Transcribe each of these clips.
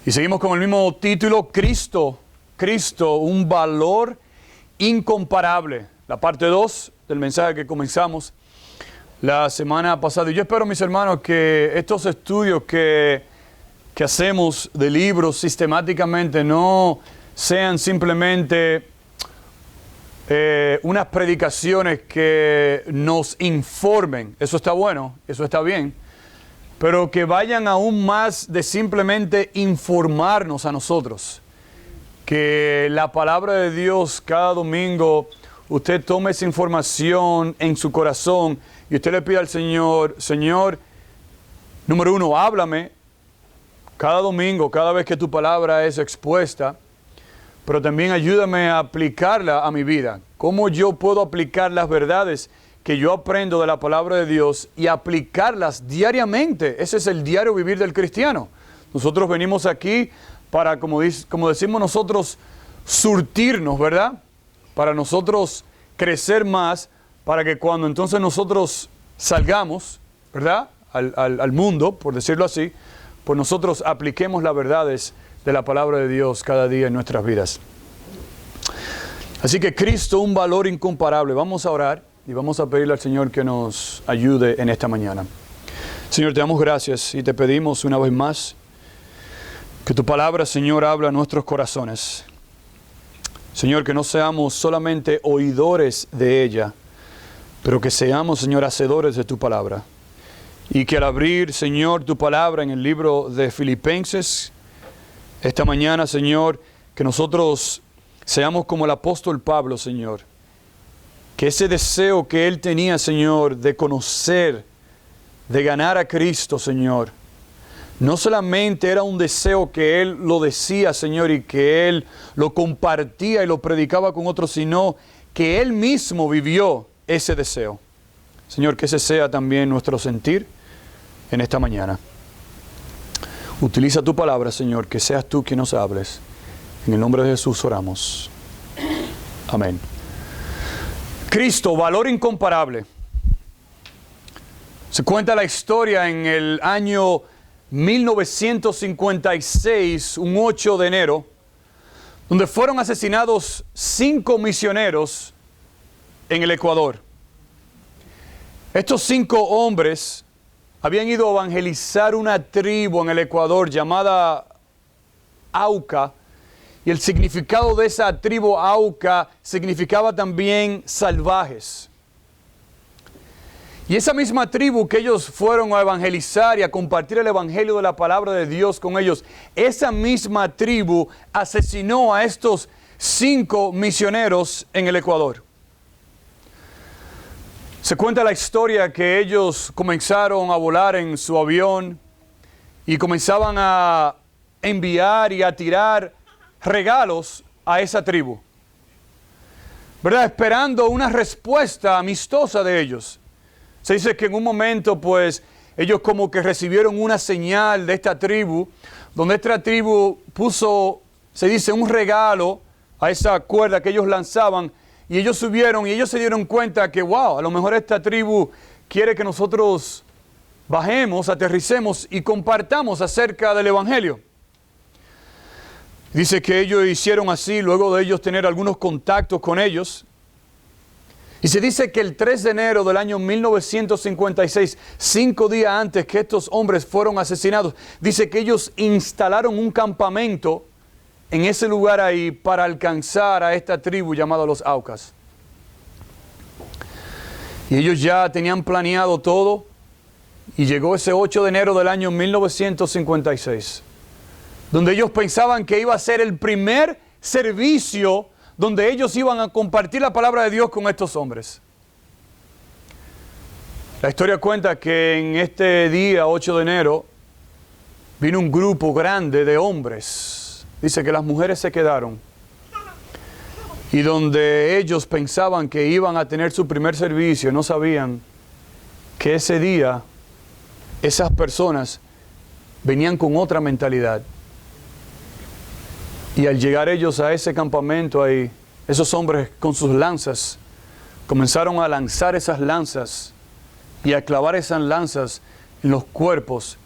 Y seguimos con el mismo título, Cristo, un valor incomparable. La parte 2 del mensaje que comenzamos la semana pasada. Y yo espero, mis hermanos, que estos estudios que hacemos de libros sistemáticamente no sean simplemente unas predicaciones que nos informen. Eso está bueno, eso está bien. Pero que vayan aún más de simplemente informarnos a nosotros. Que la palabra de Dios cada domingo, usted tome esa información en su corazón y usted le pide al Señor, Señor, número 1, háblame cada domingo, cada vez que tu palabra es expuesta, pero también ayúdame a aplicarla a mi vida. ¿Cómo yo puedo aplicar las verdades que yo aprendo de la palabra de Dios y aplicarlas diariamente? Ese es el diario vivir del cristiano. Nosotros venimos aquí para, como decimos nosotros, surtirnos, ¿verdad? Para nosotros crecer más, para que cuando entonces nosotros salgamos, ¿verdad? Al mundo, por decirlo así, pues nosotros apliquemos las verdades de la palabra de Dios cada día en nuestras vidas. Así que Cristo, un valor incomparable. Vamos a orar y vamos a pedirle al Señor que nos ayude en esta mañana. Señor, te damos gracias y te pedimos una vez más que tu palabra, Señor, habla a nuestros corazones. Señor, que no seamos solamente oidores de ella, pero que seamos, Señor, hacedores de tu palabra. Y que al abrir, Señor, tu palabra en el libro de Filipenses, esta mañana, Señor, que nosotros seamos como el apóstol Pablo, Señor. Que ese deseo que él tenía, Señor, de conocer, de ganar a Cristo, Señor, no solamente era un deseo que él lo decía, Señor, y que él lo compartía y lo predicaba con otros, sino que él mismo vivió ese deseo. Señor, que ese sea también nuestro sentir en esta mañana. Utiliza tu palabra, Señor, que seas tú quien nos hables. En el nombre de Jesús oramos. Amén. Cristo, valor incomparable. Se cuenta la historia en el año 1956, un 8 de enero, donde fueron asesinados 5 misioneros en el Ecuador. Estos 5 hombres habían ido a evangelizar una tribu en el Ecuador llamada Auca, y el significado de esa tribu Auca significaba también salvajes. Y esa misma tribu que ellos fueron a evangelizar y a compartir el evangelio de la palabra de Dios con ellos, esa misma tribu asesinó a estos 5 misioneros en el Ecuador. Se cuenta la historia que ellos comenzaron a volar en su avión y comenzaban a enviar y a tirar regalos a esa tribu, ¿verdad? Esperando una respuesta amistosa de ellos. Se dice que en un momento, pues, ellos como que recibieron una señal de esta tribu, donde esta tribu puso, se dice, un regalo a esa cuerda que ellos lanzaban, y ellos subieron y ellos se dieron cuenta que, wow, a lo mejor esta tribu quiere que nosotros bajemos, aterricemos y compartamos acerca del evangelio. Dice que ellos hicieron así, luego de ellos tener algunos contactos con ellos. Y se dice que el 3 de enero del año 1956, 5 días antes que estos hombres fueron asesinados, dice que ellos instalaron un campamento en ese lugar ahí para alcanzar a esta tribu llamada los Aucas. Y ellos ya tenían planeado todo y llegó ese 8 de enero del año 1956, donde ellos pensaban que iba a ser el primer servicio donde ellos iban a compartir la palabra de Dios con estos hombres. La historia cuenta que en este día, 8 de enero, vino un grupo grande de hombres. Dice que las mujeres se quedaron. Y donde ellos pensaban que iban a tener su primer servicio, no sabían que ese día esas personas venían con otra mentalidad. Y al llegar ellos a ese campamento ahí, esos hombres con sus lanzas comenzaron a lanzar esas lanzas y a clavar esas lanzas en los cuerpos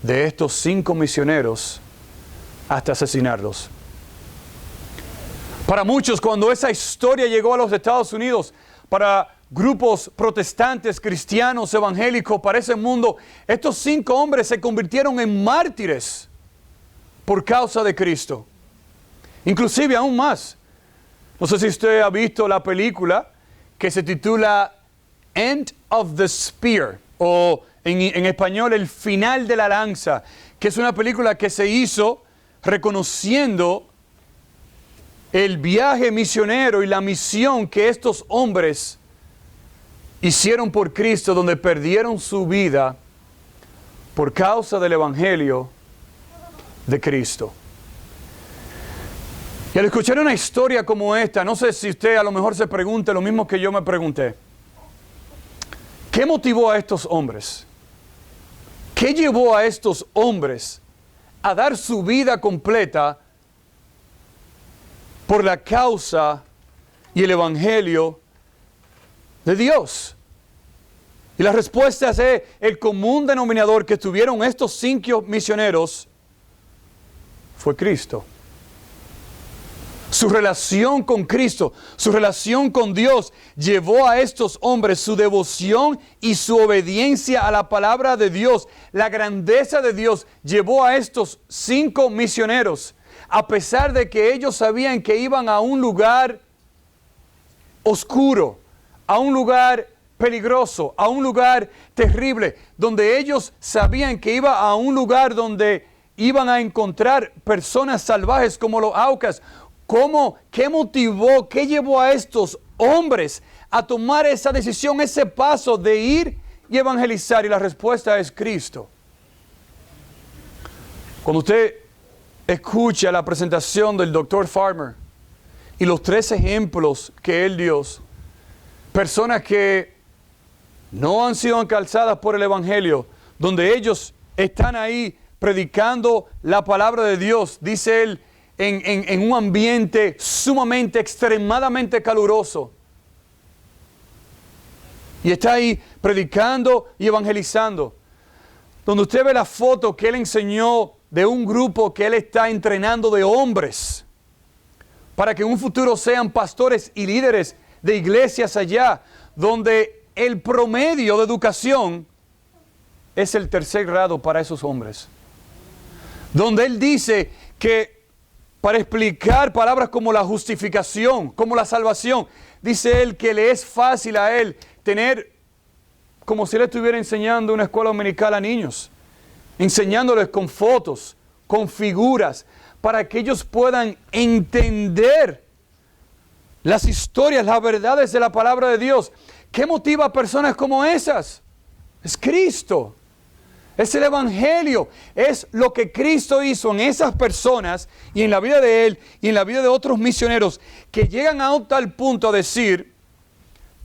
de estos 5 misioneros hasta asesinarlos. Para muchos, cuando esa historia llegó a los Estados Unidos, para grupos protestantes, cristianos, evangélicos, para ese mundo, estos 5 hombres se convirtieron en mártires por causa de Cristo. Inclusive aún más. No sé si usted ha visto la película que se titula End of the Spear, o en español El final de la lanza, que es una película que se hizo reconociendo el viaje misionero y la misión que estos hombres hicieron por Cristo, donde perdieron su vida por causa del Evangelio de Cristo. Y al escuchar una historia como esta, no sé si usted a lo mejor se pregunte lo mismo que yo me pregunté. ¿Qué motivó a estos hombres? ¿Qué llevó a estos hombres a dar su vida completa por la causa y el Evangelio de Dios? Y la respuesta es el común denominador que tuvieron estos 5 misioneros fue Cristo. Su relación con Cristo, su relación con Dios, llevó a estos hombres su devoción y su obediencia a la palabra de Dios. La grandeza de Dios llevó a estos 5 misioneros, a pesar de que ellos sabían que iban a un lugar oscuro, a un lugar peligroso, a un lugar terrible, donde ellos sabían que iba a un lugar donde iban a encontrar personas salvajes como los Aucas. ¿Qué motivó, qué llevó a estos hombres a tomar esa decisión, ese paso de ir y evangelizar? Y la respuesta es Cristo. Cuando usted escucha la presentación del Dr. Farmer y los 3 ejemplos que él dio, personas que no han sido encalzadas por el Evangelio, donde ellos están ahí predicando la palabra de Dios, dice él, en un ambiente sumamente, extremadamente caluroso. Y está ahí predicando y evangelizando. Donde usted ve la foto que él enseñó de un grupo que él está entrenando de hombres para que en un futuro sean pastores y líderes de iglesias allá, donde el promedio de educación es el 3er grado para esos hombres. Donde él dice que para explicar palabras como la justificación, como la salvación, dice él que le es fácil a él tener, como si él estuviera enseñando una escuela dominical a niños, enseñándoles con fotos, con figuras, para que ellos puedan entender las historias, las verdades de la palabra de Dios. ¿Qué motiva a personas como esas? Es Cristo. Es el Evangelio, es lo que Cristo hizo en esas personas y en la vida de él y en la vida de otros misioneros que llegan a un tal punto a decir,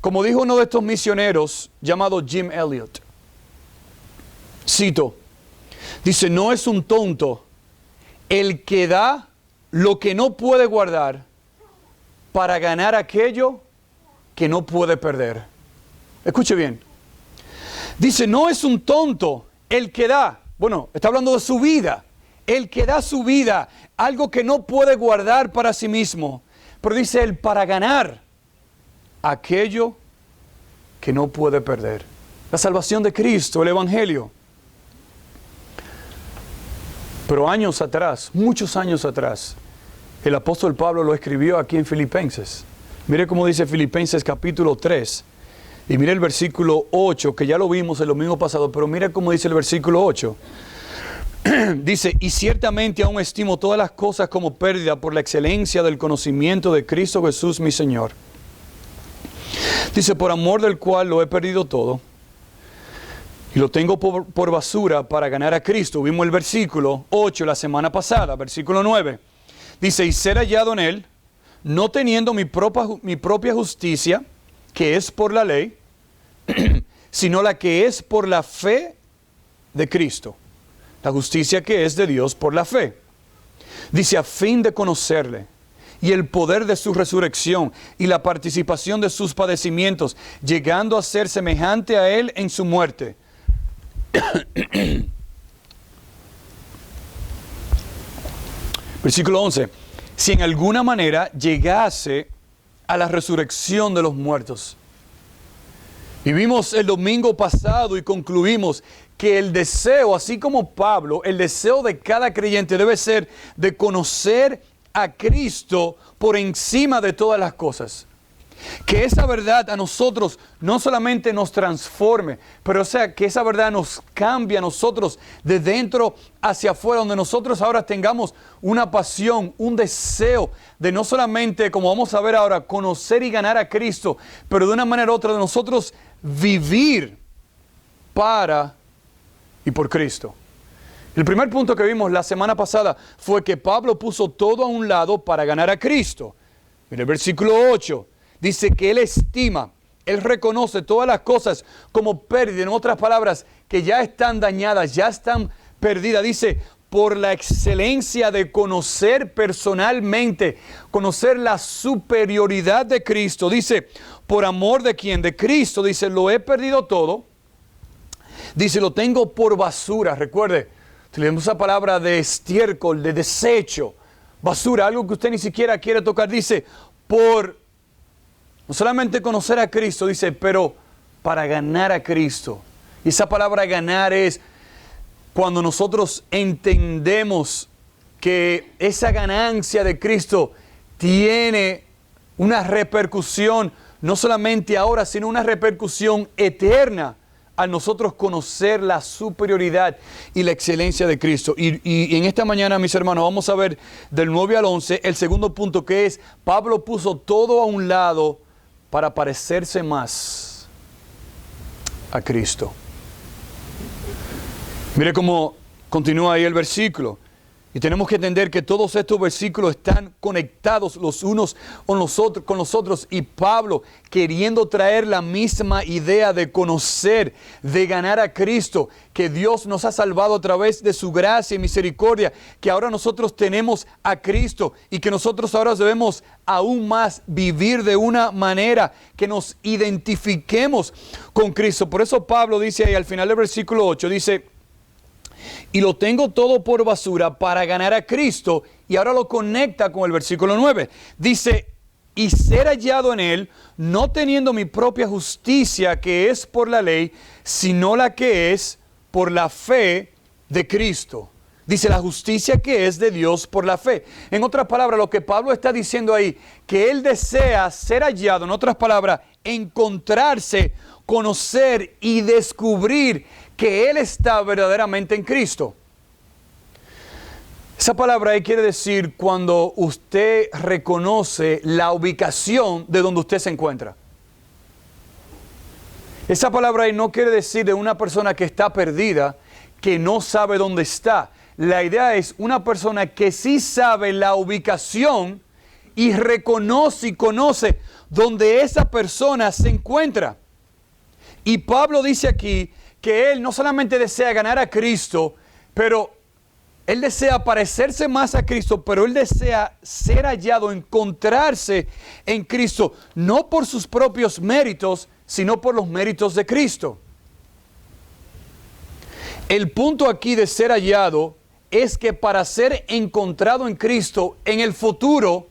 como dijo uno de estos misioneros llamado Jim Elliot, cito, dice, no es un tonto el que da lo que no puede guardar para ganar aquello que no puede perder. Escuche bien, dice, no es un tonto el que da, bueno, está hablando de su vida, el que da su vida, algo que no puede guardar para sí mismo, pero dice él, para ganar aquello que no puede perder. La salvación de Cristo, el Evangelio. Pero años atrás, muchos años atrás, el apóstol Pablo lo escribió aquí en Filipenses. Mire cómo dice Filipenses capítulo 3. Y mire el versículo 8, que ya lo vimos el domingo pasado, pero mire cómo dice el versículo 8. Dice, y ciertamente aún estimo todas las cosas como pérdida por la excelencia del conocimiento de Cristo Jesús mi Señor. Dice, por amor del cual lo he perdido todo, y lo tengo por basura para ganar a Cristo. Vimos el versículo 8 la semana pasada, versículo 9. Dice, y ser hallado en él, no teniendo mi propia justicia, que es por la ley, sino la que es por la fe de Cristo. La justicia que es de Dios por la fe. Dice, a fin de conocerle y el poder de su resurrección y la participación de sus padecimientos, llegando a ser semejante a él en su muerte. Versículo 11. Si en alguna manera llegase a la resurrección de los muertos. Y vimos el domingo pasado y concluimos que el deseo, así como Pablo, el deseo de cada creyente debe ser de conocer a Cristo por encima de todas las cosas. Que esa verdad a nosotros no solamente nos transforme, pero o sea, que esa verdad nos cambie a nosotros de dentro hacia afuera, donde nosotros ahora tengamos una pasión, un deseo de no solamente, como vamos a ver ahora, conocer y ganar a Cristo, pero de una manera u otra de nosotros vivir para y por Cristo. El primer punto que vimos la semana pasada fue que Pablo puso todo a un lado para ganar a Cristo. En el versículo 8 dice que él estima, él reconoce todas las cosas como pérdida. En otras palabras, que ya están dañadas, ya están perdidas. Dice, por la excelencia de conocer personalmente, conocer la superioridad de Cristo. Dice, por amor de quién, de Cristo. Dice, lo he perdido todo. Dice, lo tengo por basura. Recuerde, tenemos esa palabra de estiércol, de desecho, basura, algo que usted ni siquiera quiere tocar. Dice, por no solamente conocer a Cristo, dice, pero para ganar a Cristo. Y esa palabra ganar es cuando nosotros entendemos que esa ganancia de Cristo tiene una repercusión, no solamente ahora, sino una repercusión eterna al nosotros conocer la superioridad y la excelencia de Cristo. Y en esta mañana, mis hermanos, vamos a ver del 9 al 11, el segundo punto, que es, Pablo puso todo a un lado para parecerse más a Cristo. Mire cómo continúa ahí el versículo. Y tenemos que entender que todos estos versículos están conectados los unos con los otros. Y Pablo, queriendo traer la misma idea de conocer, de ganar a Cristo, que Dios nos ha salvado a través de su gracia y misericordia, que ahora nosotros tenemos a Cristo y que nosotros ahora debemos aún más vivir de una manera que nos identifiquemos con Cristo. Por eso Pablo dice ahí al final del versículo 8, dice, y lo tengo todo por basura para ganar a Cristo. Y ahora lo conecta con el versículo 9. Dice, y ser hallado en Él, no teniendo mi propia justicia que es por la ley, sino la que es por la fe de Cristo. Dice, la justicia que es de Dios por la fe. En otras palabras, lo que Pablo está diciendo ahí, que él desea ser hallado, en otras palabras, encontrarse, conocer y descubrir que él está verdaderamente en Cristo. Esa palabra ahí quiere decir cuando usted reconoce la ubicación de donde usted se encuentra. Esa palabra ahí no quiere decir de una persona que está perdida, que no sabe dónde está. La idea es una persona que sí sabe la ubicación y reconoce y conoce dónde esa persona se encuentra. Y Pablo dice aquí que él no solamente desea ganar a Cristo, pero él desea parecerse más a Cristo, pero él desea ser hallado, encontrarse en Cristo, no por sus propios méritos, sino por los méritos de Cristo. El punto aquí de ser hallado es que para ser encontrado en Cristo en el futuro,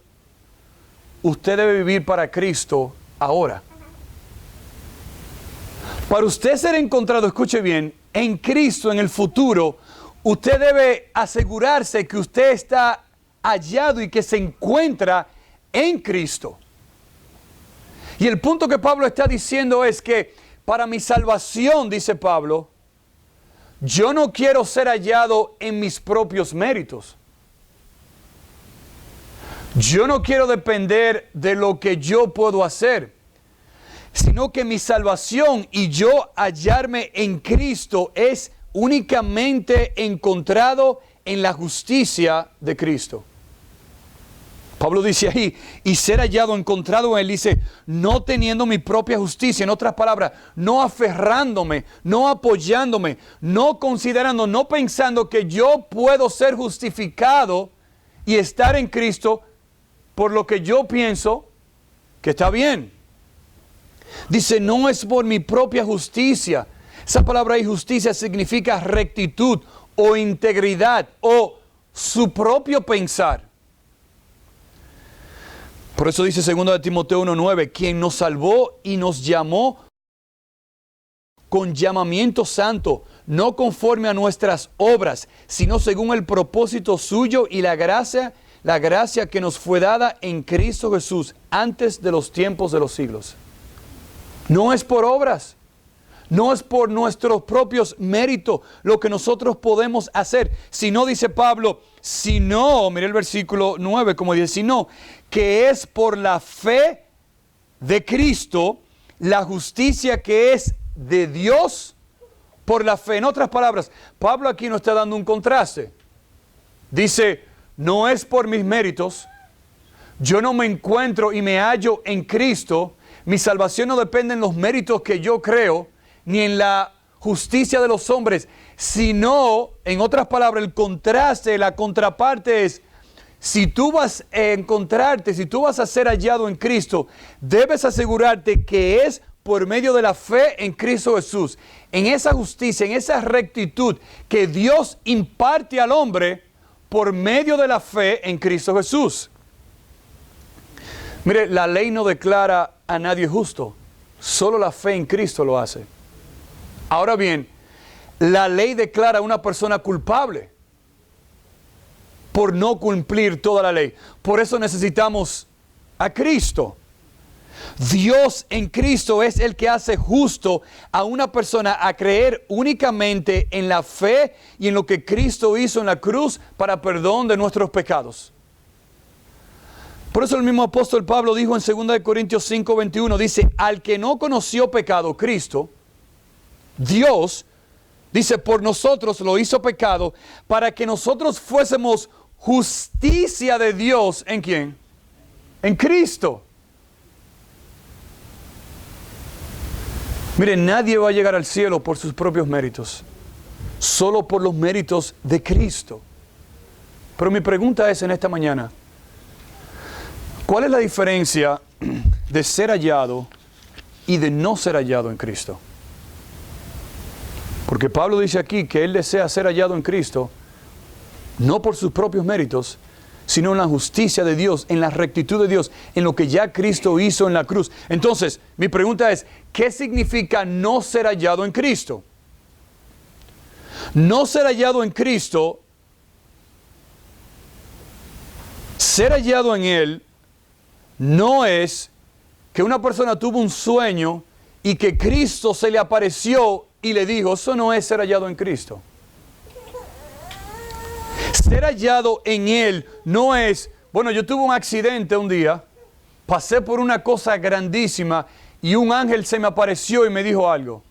usted debe vivir para Cristo ahora. Para usted ser encontrado, escuche bien, en Cristo en el futuro, usted debe asegurarse que usted está hallado y que se encuentra en Cristo. Y el punto que Pablo está diciendo es que para mi salvación, dice Pablo, yo no quiero ser hallado en mis propios méritos. Yo no quiero depender de lo que yo puedo hacer, sino que mi salvación y yo hallarme en Cristo es únicamente encontrado en la justicia de Cristo. Pablo dice ahí, y ser hallado, encontrado en Él, dice, no teniendo mi propia justicia, en otras palabras, no aferrándome, no apoyándome, no considerando, no pensando que yo puedo ser justificado y estar en Cristo por lo que yo pienso que está bien. Dice, no es por mi propia justicia. Esa palabra ahí, justicia, significa rectitud o integridad o su propio pensar. Por eso dice 2 Timoteo 1:9, quien nos salvó y nos llamó con llamamiento santo, no conforme a nuestras obras, sino según el propósito suyo y la gracia que nos fue dada en Cristo Jesús antes de los tiempos de los siglos. No es por obras, no es por nuestros propios méritos lo que nosotros podemos hacer, sino, dice Pablo, sino, mire el versículo 9, como dice, sino que es por la fe de Cristo, la justicia que es de Dios por la fe. En otras palabras, Pablo aquí nos está dando un contraste. Dice, no es por mis méritos, yo no me encuentro y me hallo en Cristo, mi salvación no depende en los méritos que yo creo, ni en la justicia de los hombres, sino, en otras palabras, el contraste, la contraparte es, si tú vas a encontrarte, si tú vas a ser hallado en Cristo, debes asegurarte que es por medio de la fe en Cristo Jesús, en esa justicia, en esa rectitud que Dios imparte al hombre por medio de la fe en Cristo Jesús. Mire, la ley no declara a nadie justo, solo la fe en Cristo lo hace. Ahora bien, la ley declara a una persona culpable por no cumplir toda la ley. Por eso necesitamos a Cristo. Dios en Cristo es el que hace justo a una persona a creer únicamente en la fe y en lo que Cristo hizo en la cruz para perdón de nuestros pecados. Por eso el mismo apóstol Pablo dijo en 2 Corintios 5:21, dice, al que no conoció pecado, Cristo, Dios, dice, por nosotros lo hizo pecado para que nosotros fuésemos justicia de Dios. ¿En quién? En Cristo. Mire, nadie va a llegar al cielo por sus propios méritos, solo por los méritos de Cristo. Pero mi pregunta es en esta mañana, ¿cuál es la diferencia de ser hallado y de no ser hallado en Cristo? Porque Pablo dice aquí que él desea ser hallado en Cristo, no por sus propios méritos, sino en la justicia de Dios, en la rectitud de Dios, en lo que ya Cristo hizo en la cruz. Entonces, mi pregunta es, ¿qué significa no ser hallado en Cristo? No ser hallado en Cristo, ser hallado en Él, no es que una persona tuvo un sueño y que Cristo se le apareció y le dijo, eso no es ser hallado en Cristo. Ser hallado en Él no es, bueno, yo tuve un accidente un día, pasé por una cosa grandísima y un ángel se me apareció y me dijo algo.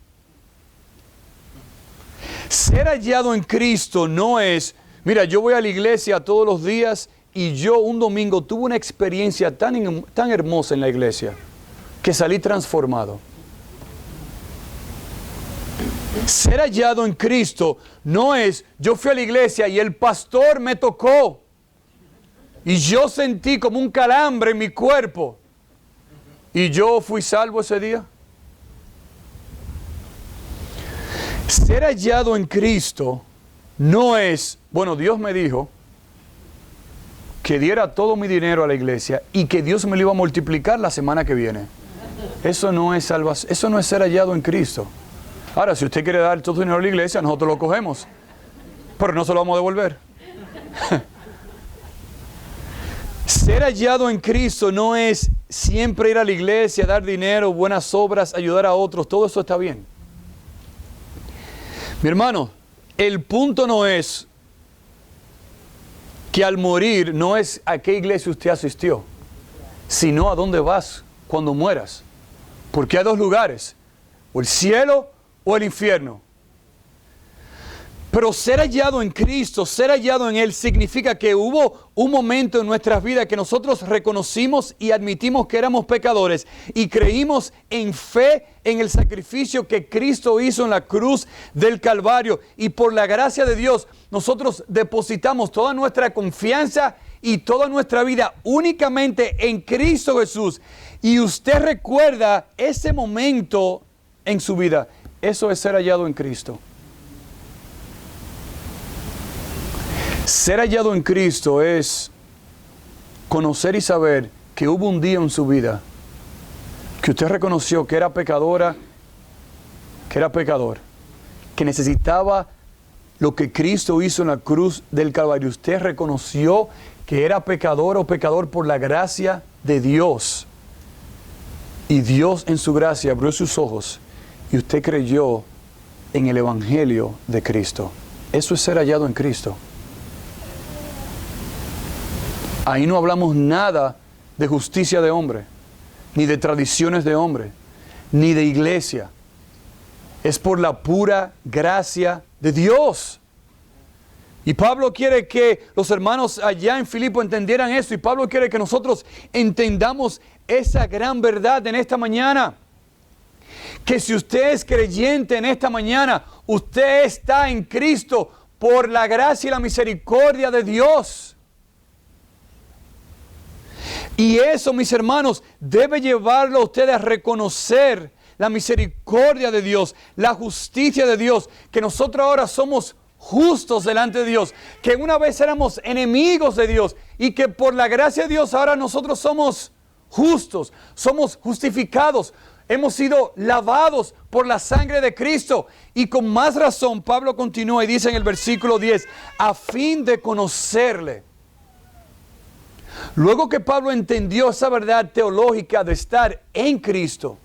Ser hallado en Cristo no es, mira, yo voy a la iglesia todos los días y yo un domingo tuve una experiencia tan hermosa en la iglesia que salí transformado. Ser hallado en Cristo no es, yo fui a la iglesia y el pastor me tocó y yo sentí como un calambre en mi cuerpo y yo fui salvo ese día. Ser hallado en Cristo no es, bueno, Dios me dijo que diera todo mi dinero a la iglesia y que Dios me lo iba a multiplicar la semana que viene. Eso no es salvación, eso no es ser hallado en Cristo. Ahora, si usted quiere dar todo su dinero a la iglesia, nosotros lo cogemos, pero no se lo vamos a devolver. Ser hallado en Cristo no es siempre ir a la iglesia, dar dinero, buenas obras, ayudar a otros, todo eso está bien. Mi hermano, el punto no es que al morir no es a qué iglesia usted asistió, sino a dónde vas cuando mueras. Porque hay dos lugares, o el cielo o el infierno. Pero ser hallado en Cristo, ser hallado en Él, significa que hubo un momento en nuestras vidas que nosotros reconocimos y admitimos que éramos pecadores y creímos en fe en el sacrificio que Cristo hizo en la cruz del Calvario. Y por la gracia de Dios, nosotros depositamos toda nuestra confianza y toda nuestra vida únicamente en Cristo Jesús. Y usted recuerda ese momento en su vida. Eso es ser hallado en Cristo. Ser hallado en Cristo es conocer y saber que hubo un día en su vida que usted reconoció que era pecadora, que era pecador, que necesitaba lo que Cristo hizo en la cruz del Calvario. Usted reconoció que era pecador o pecador por la gracia de Dios. Y Dios en su gracia abrió sus ojos y usted creyó en el Evangelio de Cristo. Eso es ser hallado en Cristo. Ahí no hablamos nada de justicia de hombre, ni de tradiciones de hombre, ni de iglesia. Es por la pura gracia de Dios. Y Pablo quiere que los hermanos allá en Filipo entendieran eso. Y Pablo quiere que nosotros entendamos esa gran verdad en esta mañana. Que si usted es creyente en esta mañana, usted está en Cristo por la gracia y la misericordia de Dios. Y eso, mis hermanos, debe llevarlo a usted a reconocer la misericordia de Dios, la justicia de Dios, que nosotros ahora somos justos delante de Dios, que una vez éramos enemigos de Dios y que por la gracia de Dios ahora nosotros somos justos, somos justificados, hemos sido lavados por la sangre de Cristo. Y con más razón Pablo continúa y dice en el versículo 10, a fin de conocerle. Luego que Pablo entendió esa verdad teológica de estar en Cristo,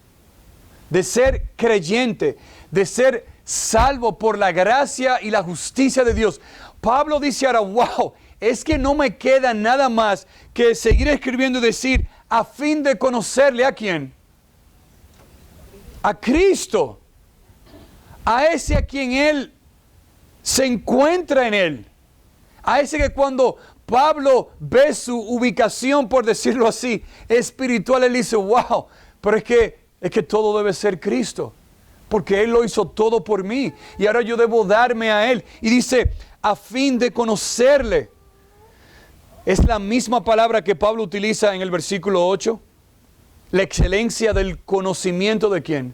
de ser creyente, de ser salvo por la gracia y la justicia de Dios, Pablo dice ahora, wow, es que no me queda nada más que seguir escribiendo y decir, a fin de conocerle ¿a quién? A Cristo, a ese a quien Él se encuentra en Él, a ese que cuando Pablo ve su ubicación, por decirlo así, espiritual, él dice, wow, pero es que todo debe ser Cristo, porque Él lo hizo todo por mí, y ahora yo debo darme a Él. Y dice, a fin de conocerle. Es la misma palabra que Pablo utiliza en el versículo 8. La excelencia del conocimiento ¿de quién?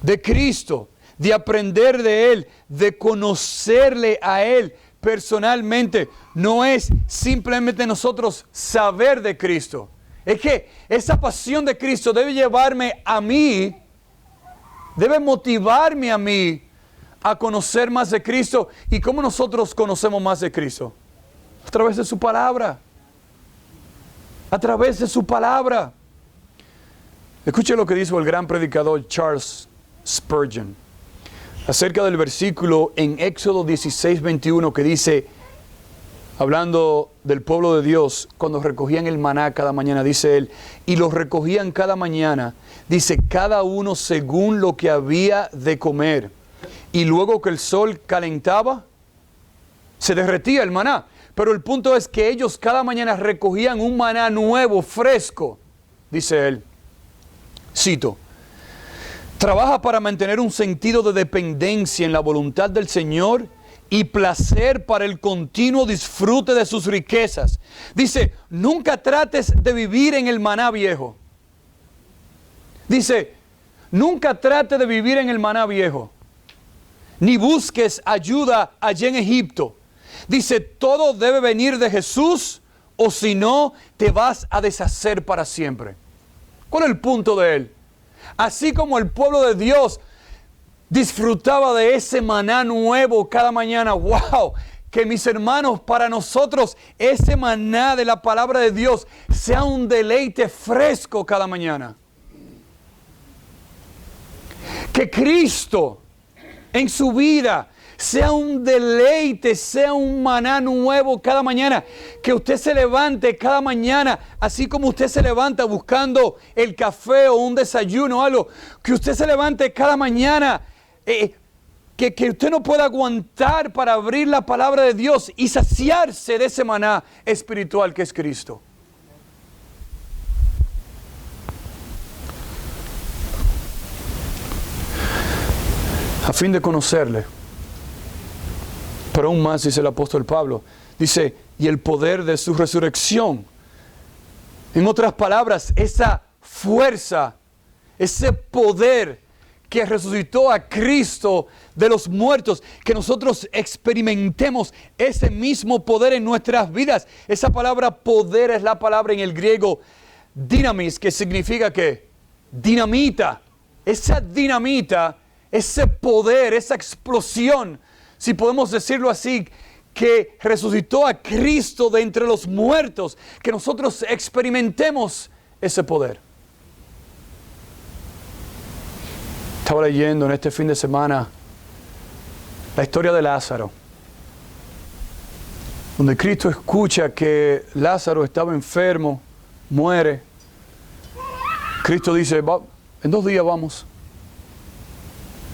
De Cristo, de aprender de Él, de conocerle a Él personalmente. No es simplemente nosotros saber de Cristo. Es que esa pasión de Cristo debe llevarme a mí, debe motivarme a mí a conocer más de Cristo. ¿Y cómo nosotros conocemos más de Cristo? A través de su palabra. A través de su palabra. Escuche lo que dijo el gran predicador Charles Spurgeon acerca del versículo en Éxodo 16:21 que dice, hablando del pueblo de Dios, cuando recogían el maná cada mañana, dice él, y los recogían cada mañana, dice, cada uno según lo que había de comer. Y luego que el sol calentaba, se derretía el maná. Pero el punto es que ellos cada mañana recogían un maná nuevo, fresco, dice él. Cito, trabaja para mantener un sentido de dependencia en la voluntad del Señor y placer para el continuo disfrute de sus riquezas. Dice, nunca trates de vivir en el maná viejo. Dice, nunca trate de vivir en el maná viejo, ni busques ayuda allá en Egipto. Dice, todo debe venir de Jesús, o si no, te vas a deshacer para siempre. ¿Cuál es el punto de él? Así como el pueblo de Dios disfrutaba de ese maná nuevo cada mañana, wow, que mis hermanos, para nosotros ese maná de la palabra de Dios sea un deleite fresco cada mañana. Que Cristo en su vida sea un deleite, sea un maná nuevo cada mañana. Que usted se levante cada mañana, así como usted se levanta buscando el café o un desayuno o algo. Que usted se levante cada mañana, que usted no pueda aguantar para abrir la palabra de Dios y saciarse de ese maná espiritual que es Cristo. A fin de conocerle. Pero aún más, dice el apóstol Pablo, dice, y el poder de su resurrección. En otras palabras, esa fuerza, ese poder que resucitó a Cristo de los muertos, que nosotros experimentemos ese mismo poder en nuestras vidas. Esa palabra poder es la palabra en el griego dynamis, que significa que dinamita. Esa dinamita, ese poder, esa explosión, si podemos decirlo así, que resucitó a Cristo de entre los muertos, que nosotros experimentemos ese poder. Estaba leyendo en este fin de semana la historia de Lázaro, donde Cristo escucha que Lázaro estaba enfermo, muere. Cristo dice, en 2 días vamos.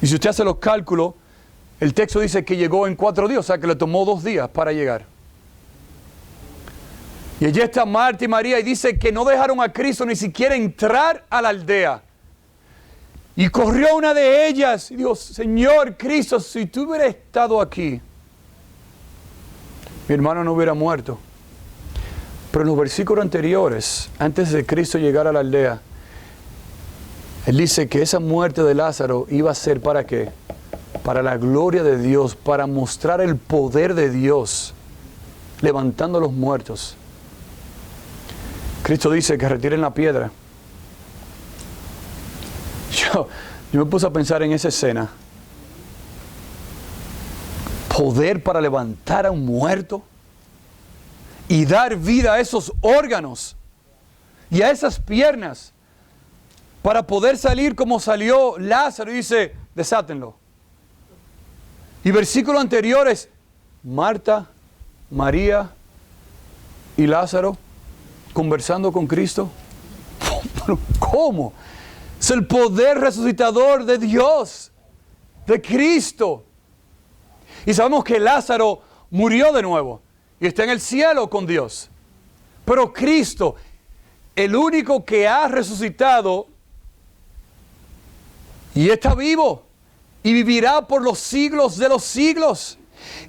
Y si usted hace los cálculos, el texto dice que llegó en 4 días, o sea que le tomó 2 días para llegar. Y allí está Marta y María y dice que no dejaron a Cristo ni siquiera entrar a la aldea. Y corrió una de ellas y dijo, Señor Cristo, si tú hubieras estado aquí, mi hermano no hubiera muerto. Pero en los versículos anteriores, antes de Cristo llegar a la aldea, Él dice que esa muerte de Lázaro iba a ser ¿para qué? Para la gloria de Dios, para mostrar el poder de Dios, levantando a los muertos. Cristo dice que retiren la piedra. Yo me puse a pensar en esa escena. Poder para levantar a un muerto y dar vida a esos órganos y a esas piernas para poder salir como salió Lázaro. Y dice, desátenlo. Y versículos anteriores, Marta, María y Lázaro conversando con Cristo. ¿Cómo? Es el poder resucitador de Dios, de Cristo. Y sabemos que Lázaro murió de nuevo y está en el cielo con Dios. Pero Cristo, el único que ha resucitado y está vivo y vivirá por los siglos de los siglos.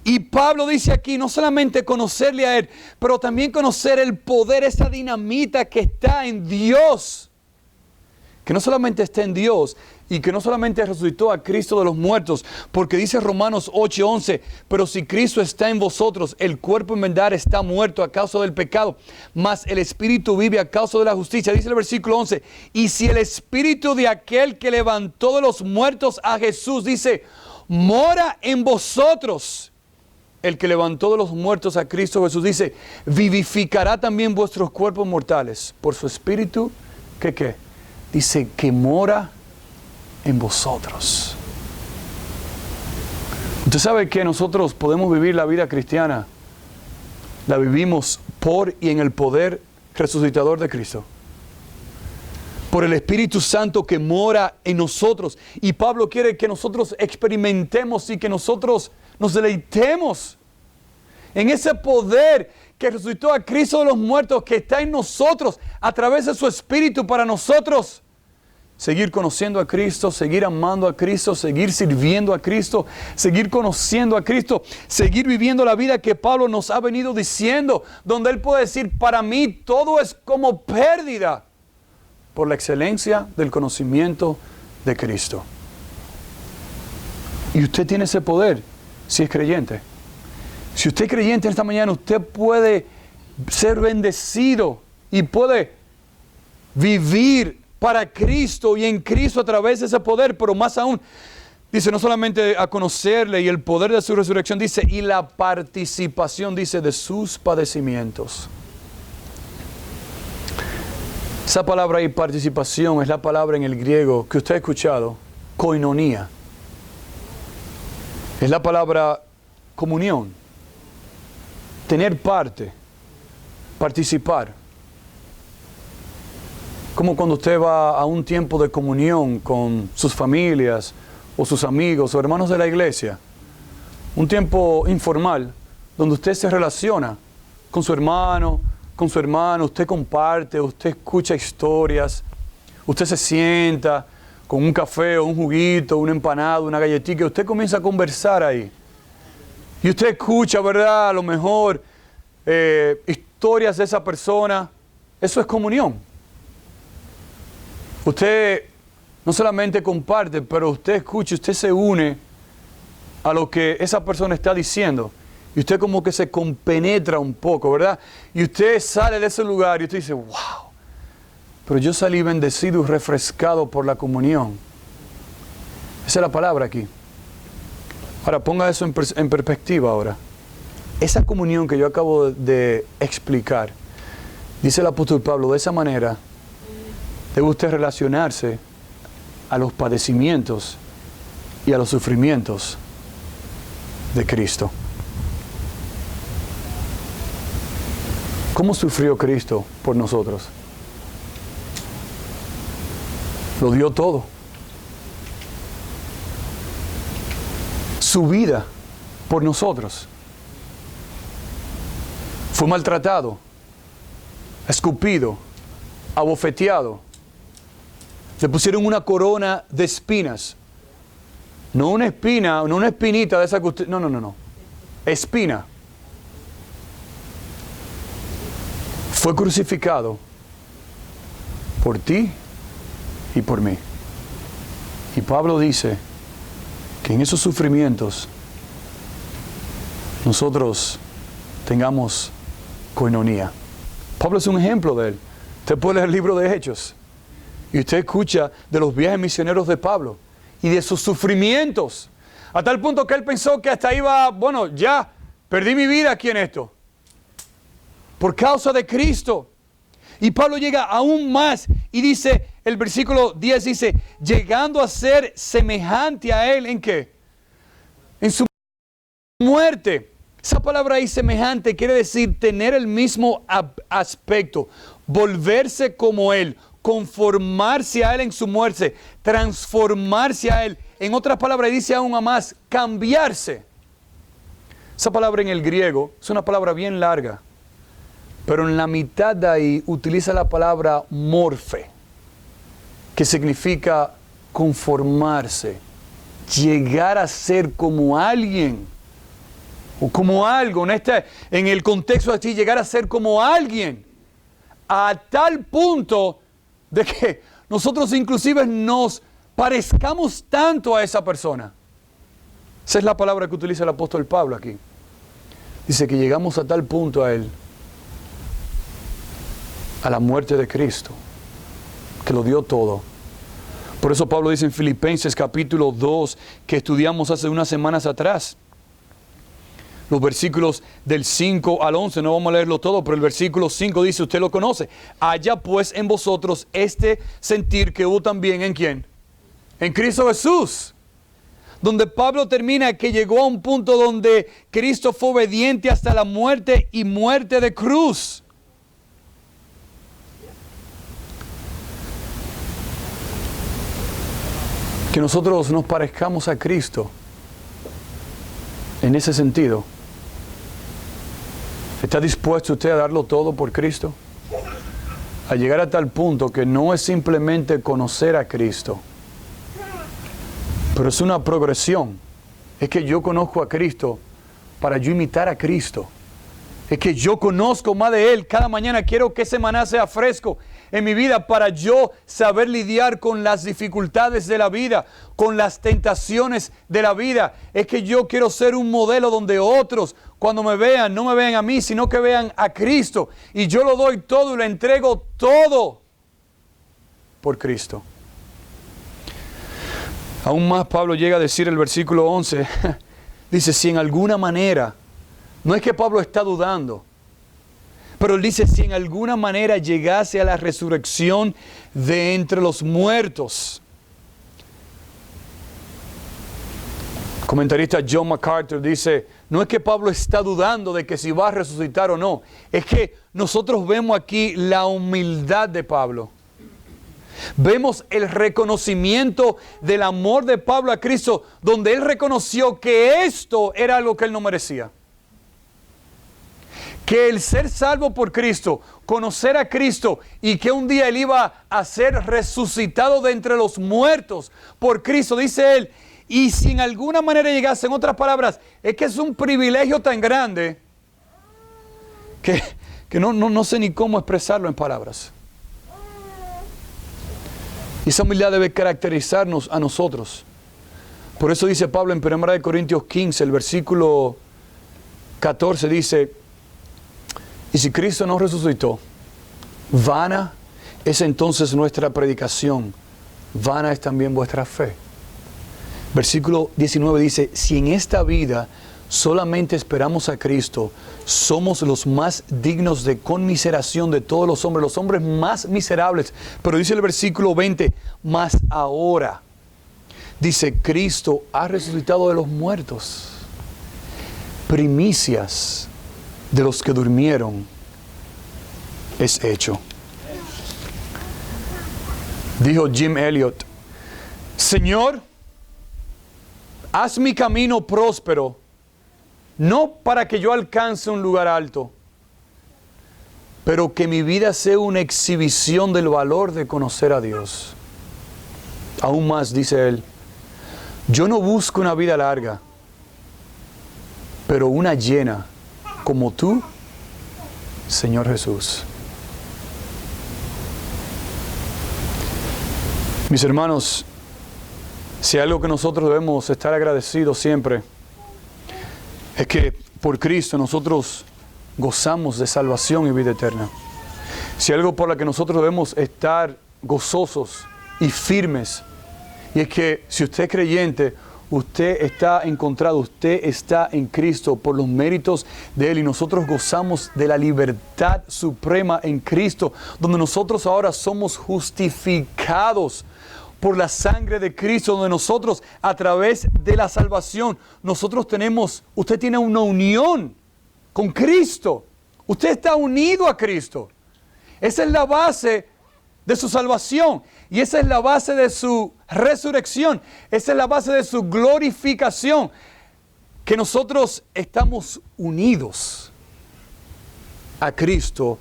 Y Pablo dice aquí, no solamente conocerle a Él, pero también conocer el poder, esa dinamita que está en Dios. Que no solamente está en Dios y que no solamente resucitó a Cristo de los muertos, porque dice Romanos 8:11, pero si Cristo está en vosotros, el cuerpo en verdad está muerto a causa del pecado, mas el Espíritu vive a causa de la justicia. Dice el versículo 11, y si el Espíritu de aquel que levantó de los muertos a Jesús, dice, mora en vosotros, el que levantó de los muertos a Cristo Jesús, dice, vivificará también vuestros cuerpos mortales por su Espíritu, ¿que qué? Dice que mora en vosotros. Usted sabe que nosotros podemos vivir la vida cristiana. La vivimos por y en el poder resucitador de Cristo. Por el Espíritu Santo que mora en nosotros. Y Pablo quiere que nosotros experimentemos y que nosotros nos deleitemos en ese poder que resucitó a Cristo de los muertos, que está en nosotros a través de su Espíritu para nosotros seguir conociendo a Cristo, seguir amando a Cristo, seguir sirviendo a Cristo, seguir conociendo a Cristo, seguir viviendo la vida que Pablo nos ha venido diciendo, donde él puede decir, para mí todo es como pérdida por la excelencia del conocimiento de Cristo. Y usted tiene ese poder si es creyente. Si usted es creyente esta mañana, usted puede ser bendecido y puede vivir para Cristo y en Cristo a través de ese poder, pero más aún, dice, no solamente a conocerle y el poder de su resurrección, dice, y la participación, dice, de sus padecimientos. Esa palabra ahí, participación, es la palabra en el griego que usted ha escuchado, koinonía. Es la palabra comunión. Tener parte, participar. Como cuando usted va a un tiempo de comunión con sus familias o sus amigos o hermanos de la iglesia. Un tiempo informal donde usted se relaciona con su hermano, usted comparte, usted escucha historias, usted se sienta con un café o un juguito, una empanada, una galletita, y usted comienza a conversar ahí. Y usted escucha, ¿verdad? A lo mejor historias de esa persona. Eso es comunión. Usted no solamente comparte, pero usted escucha, usted se une a lo que esa persona está diciendo. Y usted como que se compenetra un poco, ¿verdad? Y usted sale de ese lugar y usted dice, wow, pero yo salí bendecido y refrescado por la comunión. Esa es la palabra aquí. Ahora, ponga eso en perspectiva ahora. Esa comunión que yo acabo de explicar, dice el apóstol Pablo, de esa manera debe usted relacionarse a los padecimientos y a los sufrimientos de Cristo. ¿Cómo sufrió Cristo por nosotros? Lo dio todo. Su vida por nosotros. Fue maltratado, escupido, abofeteado. Le pusieron una corona de espinas. No una espina, no una espinita de esa que usted... No. Espina. Fue crucificado por ti y por mí. Y Pablo dice que en esos sufrimientos nosotros tengamos coinonía. Pablo es un ejemplo de él. Usted puede leer el libro de Hechos y usted escucha de los viajes misioneros de Pablo y de sus sufrimientos, a tal punto que él pensó que hasta iba, bueno, ya perdí mi vida aquí en esto, por causa de Cristo. Y Pablo llega aún más y dice, el versículo 10 dice, llegando a ser semejante a él, ¿en qué? En su muerte. Esa palabra ahí, semejante, quiere decir tener el mismo aspecto, volverse como él, conformarse a él en su muerte, transformarse a él. En otras palabras, dice aún más, cambiarse. Esa palabra en el griego es una palabra bien larga, pero en la mitad de ahí utiliza la palabra morfe, que significa conformarse, llegar a ser como alguien, o como algo, en el contexto así, llegar a ser como alguien, a tal punto de que nosotros inclusive nos parezcamos tanto a esa persona. Esa es la palabra que utiliza el apóstol Pablo aquí. Dice que llegamos a tal punto a él, a la muerte de Cristo, que lo dio todo. Por eso Pablo dice en Filipenses capítulo 2, que estudiamos hace unas semanas atrás, los versículos del 5 al 11, no vamos a leerlo todo, pero el versículo 5 dice, usted lo conoce, haya pues en vosotros este sentir que hubo también ¿en quién? En Cristo Jesús. Donde Pablo termina que llegó a un punto donde Cristo fue obediente hasta la muerte y muerte de cruz. Que nosotros nos parezcamos a Cristo en ese sentido. ¿Está dispuesto usted a darlo todo por Cristo? A llegar a tal punto que no es simplemente conocer a Cristo, pero es una progresión. Es que yo conozco a Cristo para yo imitar a Cristo. Es que yo conozco más de Él. Cada mañana quiero que ese maná sea fresco en mi vida para yo saber lidiar con las dificultades de la vida, con las tentaciones de la vida. Es que yo quiero ser un modelo donde otros, cuando me vean, no me vean a mí, sino que vean a Cristo. Y yo lo doy todo y le entrego todo por Cristo. Aún más Pablo llega a decir el versículo 11, dice, si en alguna manera, no es que Pablo está dudando, pero él dice, si en alguna manera llegase a la resurrección de entre los muertos. El comentarista John MacArthur dice, no es que Pablo está dudando de que si va a resucitar o no, es que nosotros vemos aquí la humildad de Pablo. Vemos el reconocimiento del amor de Pablo a Cristo, donde él reconoció que esto era algo que él no merecía. Que el ser salvo por Cristo, conocer a Cristo y que un día él iba a ser resucitado de entre los muertos por Cristo, dice él, y si en alguna manera llegase, en otras palabras, es que es un privilegio tan grande que no sé ni cómo expresarlo en palabras. Y esa humildad debe caracterizarnos a nosotros. Por eso dice Pablo en 1 Corintios 15, el versículo 14, dice, y si Cristo no resucitó, vana es entonces nuestra predicación, vana es también vuestra fe. Versículo 19 dice, si en esta vida solamente esperamos a Cristo, somos los más dignos de conmiseración de todos los hombres más miserables. Pero dice el versículo 20, mas ahora, dice, Cristo ha resucitado de los muertos, primicias de los que durmieron es hecho. Dijo Jim Elliot, Señor, haz mi camino próspero, no para que yo alcance un lugar alto, pero que mi vida sea una exhibición del valor de conocer a Dios. Aún más, dice él, yo no busco una vida larga, pero una llena como tú, Señor Jesús. Mis hermanos, si hay algo que nosotros debemos estar agradecidos siempre, es que por Cristo nosotros gozamos de salvación y vida eterna. Si hay algo por lo que nosotros debemos estar gozosos y firmes, y es que si usted es creyente, usted está encontrado, usted está en Cristo por los méritos de Él, y nosotros gozamos de la libertad suprema en Cristo, donde nosotros ahora somos justificados por la sangre de Cristo, donde nosotros a través de la salvación, usted tiene una unión con Cristo. Usted está unido a Cristo. Esa es la base de su salvación. Y esa es la base de su resurrección. Esa es la base de su glorificación. Que nosotros estamos unidos a Cristo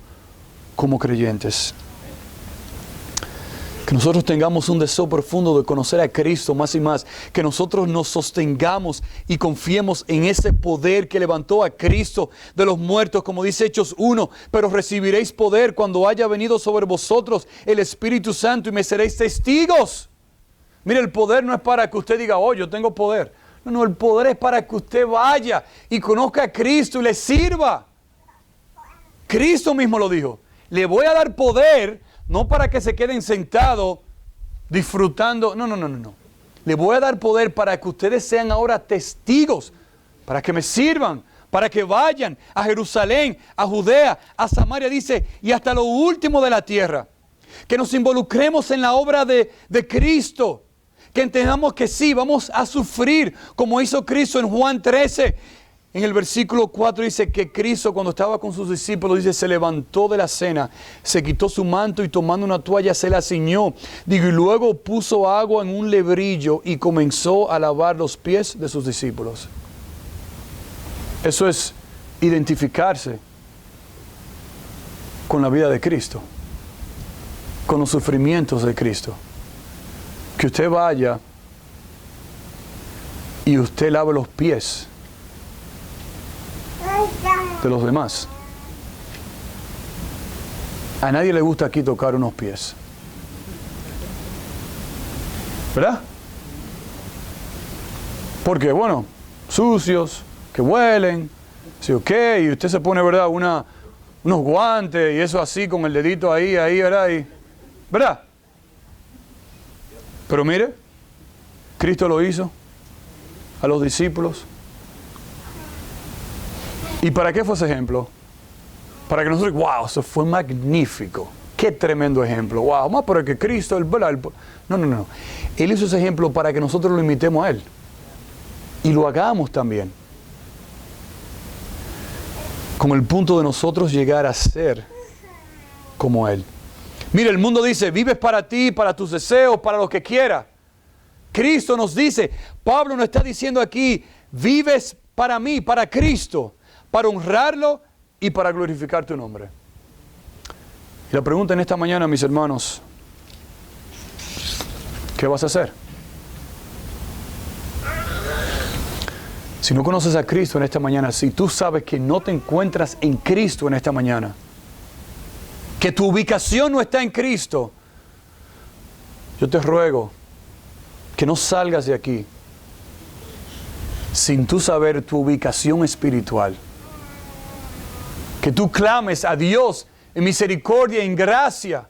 como creyentes. Que nosotros tengamos un deseo profundo de conocer a Cristo más y más. Que nosotros nos sostengamos y confiemos en ese poder que levantó a Cristo de los muertos, como dice Hechos 1. Pero recibiréis poder cuando haya venido sobre vosotros el Espíritu Santo y me seréis testigos. Mire, el poder no es para que usted diga, oh, yo tengo poder. No, el poder es para que usted vaya y conozca a Cristo y le sirva. Cristo mismo lo dijo. Le voy a dar poder. No para que se queden sentados disfrutando. No. Le voy a dar poder para que ustedes sean ahora testigos. Para que me sirvan. Para que vayan a Jerusalén, a Judea, a Samaria, dice, y hasta lo último de la tierra. Que nos involucremos en la obra de Cristo. Que entendamos que sí, vamos a sufrir como hizo Cristo en Juan 13. En el versículo 4 dice que Cristo, cuando estaba con sus discípulos, dice, se levantó de la cena, se quitó su manto y tomando una toalla se la ciñó. Digo, y luego puso agua en un lebrillo y comenzó a lavar los pies de sus discípulos. Eso es identificarse con la vida de Cristo, con los sufrimientos de Cristo. Que usted vaya y usted lave los pies de los demás. A nadie le gusta aquí tocar unos pies, ¿verdad? Porque, bueno, sucios, que huelen, ¿sí o qué? Y usted se pone, ¿verdad? Unos guantes y eso así con el dedito ahí, ¿verdad? ¿Verdad? Pero mire, Cristo lo hizo a los discípulos. ¿Y para qué fue ese ejemplo? Para que nosotros, wow, eso fue magnífico. Qué tremendo ejemplo. Wow, más para que Cristo, No. Él hizo ese ejemplo para que nosotros lo imitemos a Él. Y lo hagamos también. Con el punto de nosotros llegar a ser como Él. Mire, el mundo dice, vives para ti, para tus deseos, para lo que quieras. Cristo nos dice, Pablo nos está diciendo aquí, vives para mí, para Cristo, para honrarlo y para glorificar tu nombre. Y la pregunta en esta mañana, mis hermanos, ¿qué vas a hacer? Si no conoces a Cristo en esta mañana, si tú sabes que no te encuentras en Cristo en esta mañana, que tu ubicación no está en Cristo, yo te ruego que no salgas de aquí sin tú saber tu ubicación espiritual. Que tú clames a Dios en misericordia, en gracia,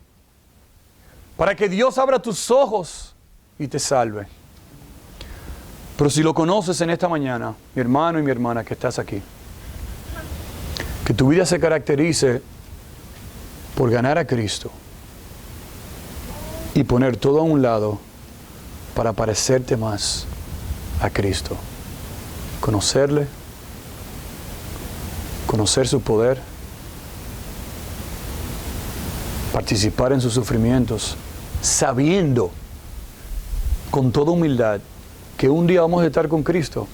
para que Dios abra tus ojos y te salve. Pero si lo conoces en esta mañana, mi hermano y mi hermana que estás aquí, que tu vida se caracterice por ganar a Cristo y poner todo a un lado para parecerte más a Cristo. Conocerle, conocer su poder, participar en sus sufrimientos, sabiendo con toda humildad que un día vamos a estar con Cristo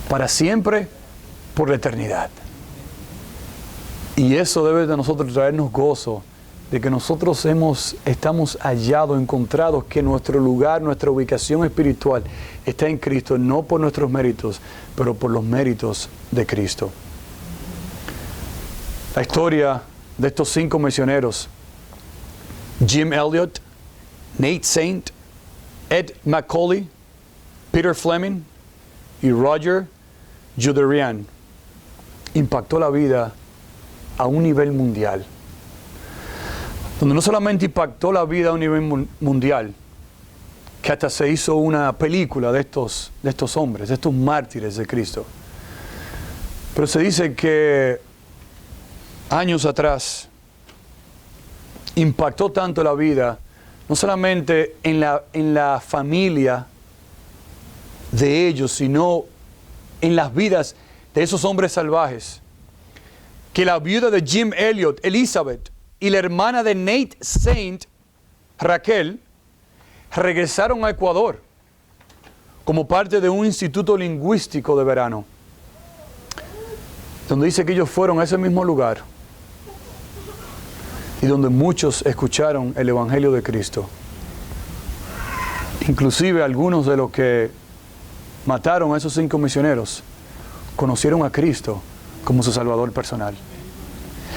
para siempre, por la eternidad. Y eso debe de nosotros traernos gozo de que nosotros estamos hallados, encontrados, que nuestro lugar, nuestra ubicación espiritual está en Cristo, no por nuestros méritos, pero por los méritos de Cristo. La historia de estos 5 misioneros, Jim Elliot, Nate Saint, Ed McCauley, Peter Fleming y Roger Juderian, impactó la vida a un nivel mundial. Donde no solamente impactó la vida a un nivel mundial, que hasta se hizo una película de estos hombres, de estos mártires de Cristo. Pero se dice que años atrás impactó tanto la vida, no solamente en la familia de ellos, sino en las vidas de esos hombres salvajes, que la viuda de Jim Elliot, Elizabeth, y la hermana de Nate Saint, Raquel, regresaron a Ecuador como parte de un instituto lingüístico de verano, donde dice que ellos fueron a ese mismo lugar y donde muchos escucharon el Evangelio de Cristo. Inclusive algunos de los que mataron a esos 5 misioneros conocieron a Cristo como su Salvador personal.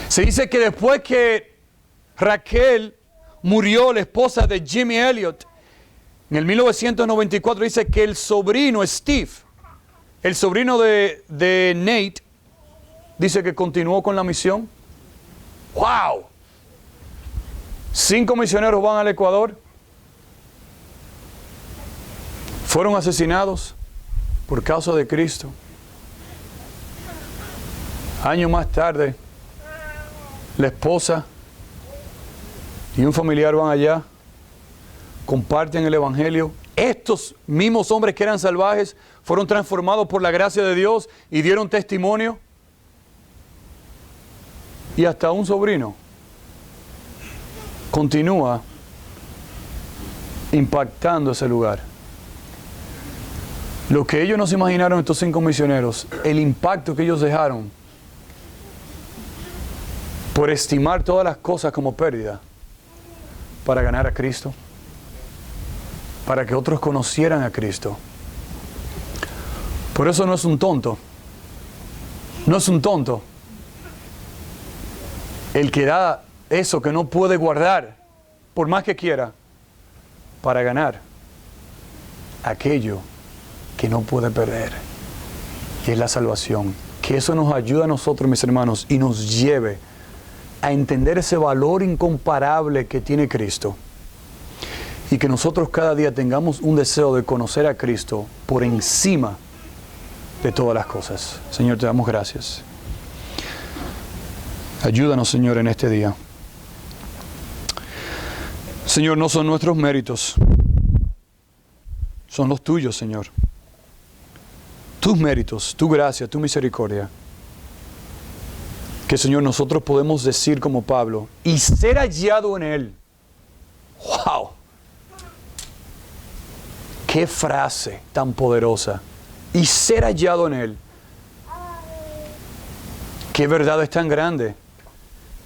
Se dice que después que Raquel murió, la esposa de Jimmy Elliot, en el 1994, dice que el sobrino Steve, el sobrino de Nate, dice que continuó con la misión. ¡Wow! 5 misioneros van al Ecuador, fueron asesinados por causa de Cristo. Años más tarde, la esposa y un familiar van allá, comparten el Evangelio. Estos mismos hombres que eran salvajes fueron transformados por la gracia de Dios y dieron testimonio. Y hasta un sobrino continúa impactando ese lugar. Lo que ellos no se imaginaron, estos 5 misioneros, el impacto que ellos dejaron por estimar todas las cosas como pérdida para ganar a Cristo, para que otros conocieran a Cristo. Por eso no es un tonto, no es un tonto el que da eso que no puede guardar, por más que quiera, para ganar aquello que no puede perder, y es la salvación. Que eso nos ayude a nosotros, mis hermanos, y nos lleve a entender ese valor incomparable que tiene Cristo, y que nosotros cada día tengamos un deseo de conocer a Cristo por encima de todas las cosas. Señor, te damos gracias. Ayúdanos, Señor, en este día. Señor, no son nuestros méritos, son los tuyos, Señor. Tus méritos, tu gracia, tu misericordia. Que, Señor, nosotros podemos decir como Pablo, y ser hallado en Él. ¡Wow! ¡Qué frase tan poderosa! Y ser hallado en Él. ¡Qué verdad es tan grande!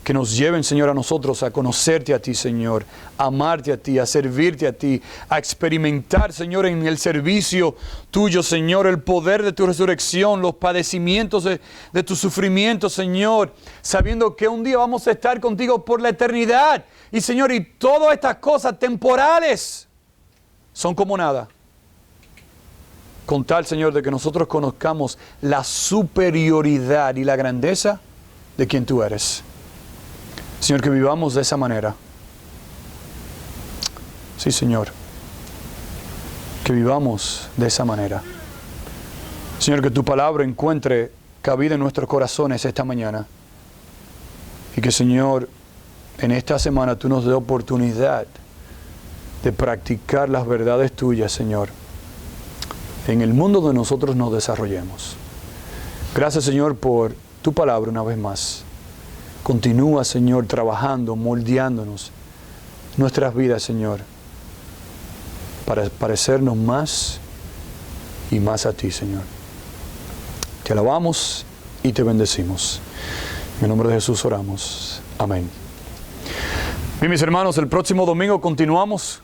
que nos lleven, Señor, a nosotros a conocerte a ti, Señor, a amarte a ti, a servirte a ti, a experimentar, Señor, en el servicio tuyo, Señor, el poder de tu resurrección, los padecimientos de tu sufrimiento, Señor, sabiendo que un día vamos a estar contigo por la eternidad. Y, Señor, y todas estas cosas temporales son como nada, con tal, Señor, de que nosotros conozcamos la superioridad y la grandeza de quien tú eres. Señor, que vivamos de esa manera. Sí, Señor. Que vivamos de esa manera. Señor, que tu palabra encuentre cabida en nuestros corazones esta mañana. Y que, Señor, en esta semana tú nos dé oportunidad de practicar las verdades tuyas, Señor, en el mundo donde nosotros nos desarrollemos. Gracias, Señor, por tu palabra una vez más. Continúa, Señor, trabajando, moldeándonos nuestras vidas, Señor, para parecernos más y más a ti, Señor. Te alabamos y te bendecimos. En el nombre de Jesús oramos. Amén. Bien, mis hermanos, el próximo domingo continuamos